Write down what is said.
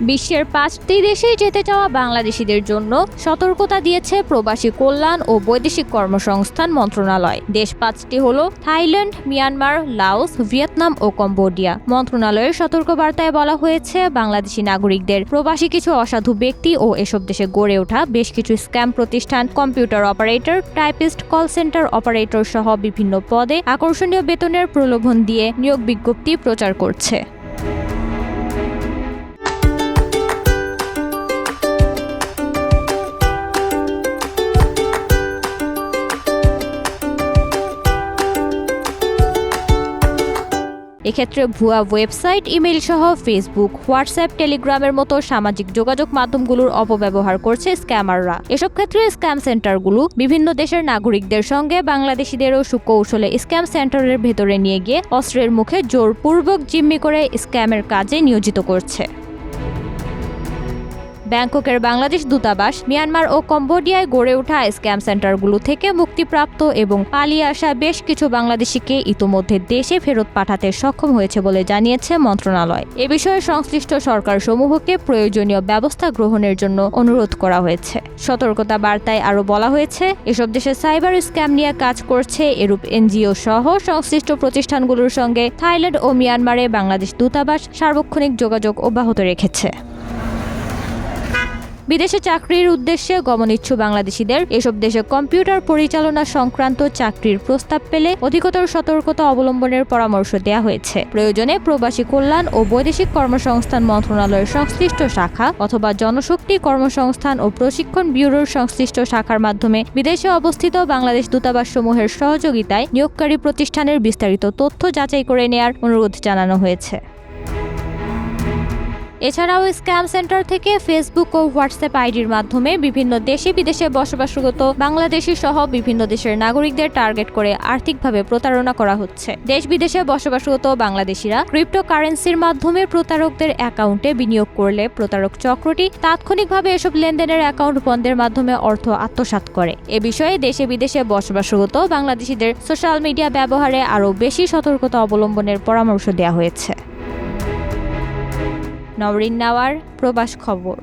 বিশ্বের 5টি দেশে যেতে চাওয়া বাংলাদেশিদের জন্য সতর্কতা দিয়েছে প্রবাসী কল্যাণ ও বৈদেশিক কর্মসংস্থান মন্ত্রণালয়। দেশ 5টি হলো থাইল্যান্ড, মিয়ানমার, লাওস, ভিয়েতনাম ও কম্বোডিয়া। মন্ত্রণালয়ের সতর্কবার্তায় বলা হয়েছে, বাংলাদেশি নাগরিকদের প্রবাসী কিছু অসাধু ব্যক্তি ও এসব দেশে গড়ে ওঠা বেশ কিছু স্ক্যাম প্রতিষ্ঠান computer operator, typist, call centre operator সহ বিভিন্ন পদে আকর্ষণীয় বেতনের প্রলোভন দিয়ে নিয়োগ বিজ্ঞপ্তি প্রচার করছে। এক্ষেত্রে ভুয়া ওয়েবসাইট, ইমেইল সহ ফেসবুক, হোয়াটসঅ্যাপ, টেলিগ্রামের মতো সামাজিক যোগাযোগ মাধ্যমগুলোর অপব্যবহার করছে স্ক্যামাররা। এসব ক্ষেত্রে স্ক্যাম সেন্টারগুলো বিভিন্ন দেশের নাগরিকদের সঙ্গে বাংলাদেশিদেরও সুকৌশলে স্ক্যাম সেন্টারের ভেতরে নিয়ে গিয়ে অস্ত্রের মুখে জোরপূর্বক জিম্মি করে স্ক্যামের কাজে নিয়োজিত করছে। ব্যাংককের বাংলাদেশ দূতাবাস, মিয়ানমার ও কম্বোডিয়ায় গড়ে ওঠা স্ক্যাম সেন্টারগুলো থেকে মুক্তিপ্রাপ্ত এবং পালিয়ে আসা বেশ কিছু বাংলাদেশিকে ইতোমধ্যে দেশে ফেরত পাঠাতে সক্ষম হয়েছে বলে জানিয়েছে মন্ত্রণালয়। এ বিষয়ে সংশ্লিষ্ট সরকারসমূহকে প্রয়োজনীয় ব্যবস্থা গ্রহণের জন্য অনুরোধ করা হয়েছে। সতর্কতা বার্তায় আরও বলা হয়েছে, এসব দেশে সাইবার স্ক্যাম নিয়ে কাজ করছে এরূপ এনজিও সহ সংশ্লিষ্ট প্রতিষ্ঠানগুলোর সঙ্গে থাইল্যান্ড ও মিয়ানমারে বাংলাদেশ দূতাবাস সার্বক্ষণিক যোগাযোগ অব্যাহত রেখেছে। বিদেশে চাকরির উদ্দেশ্যে গমনিচ্ছু বাংলাদেশিদের এসব দেশে কম্পিউটার পরিচালনা সংক্রান্ত চাকরির প্রস্তাব পেলে অধিকতর সতর্কতা অবলম্বনের পরামর্শ দেওয়া হয়েছে। প্রয়োজনে প্রবাসী কল্যাণ ও বৈদেশিক কর্মসংস্থান মন্ত্রণালয়ের সংশ্লিষ্ট শাখা অথবা জনশক্তি কর্মসংস্থান ও প্রশিক্ষণ ব্যুরোর সংশ্লিষ্ট শাখার মাধ্যমে বিদেশে অবস্থিত বাংলাদেশ দূতাবাসসমূহের সহযোগিতায় নিয়োগকারী প্রতিষ্ঠানের বিস্তারিত তথ্য যাচাই করে নেয়ার অনুরোধ জানানো হয়েছে। এছাড়াও স্ক্যাম সেন্টার থেকে ফেসবুক ও হোয়াটসঅ্যাপ আইডির মাধ্যমে বিভিন্ন দেশে বিদেশে বসবাসরত বাংলাদেশি সহ বিভিন্ন দেশের নাগরিকদের টার্গেট করে আর্থিকভাবে প্রতারণা করা হচ্ছে। দেশ বিদেশে বসবাসরত বাংলাদেশিরা ক্রিপ্টোকারেন্সির মাধ্যমে প্রতারকদের অ্যাকাউন্টে বিনিয়োগ করলে প্রতারক চক্রটি তাৎক্ষণিকভাবে এসব লেনদেনের অ্যাকাউন্ট বন্ধের মাধ্যমে অর্থ আত্মসাৎ করে। এ বিষয়ে দেশে বিদেশে বসবাসরত বাংলাদেশিদের সোশ্যাল মিডিয়া ব্যবহারে আরও বেশি সতর্কতা অবলম্বনের পরামর্শ দেওয়া হয়েছে। নওরিন নাওয়ার, প্রবাস খবর।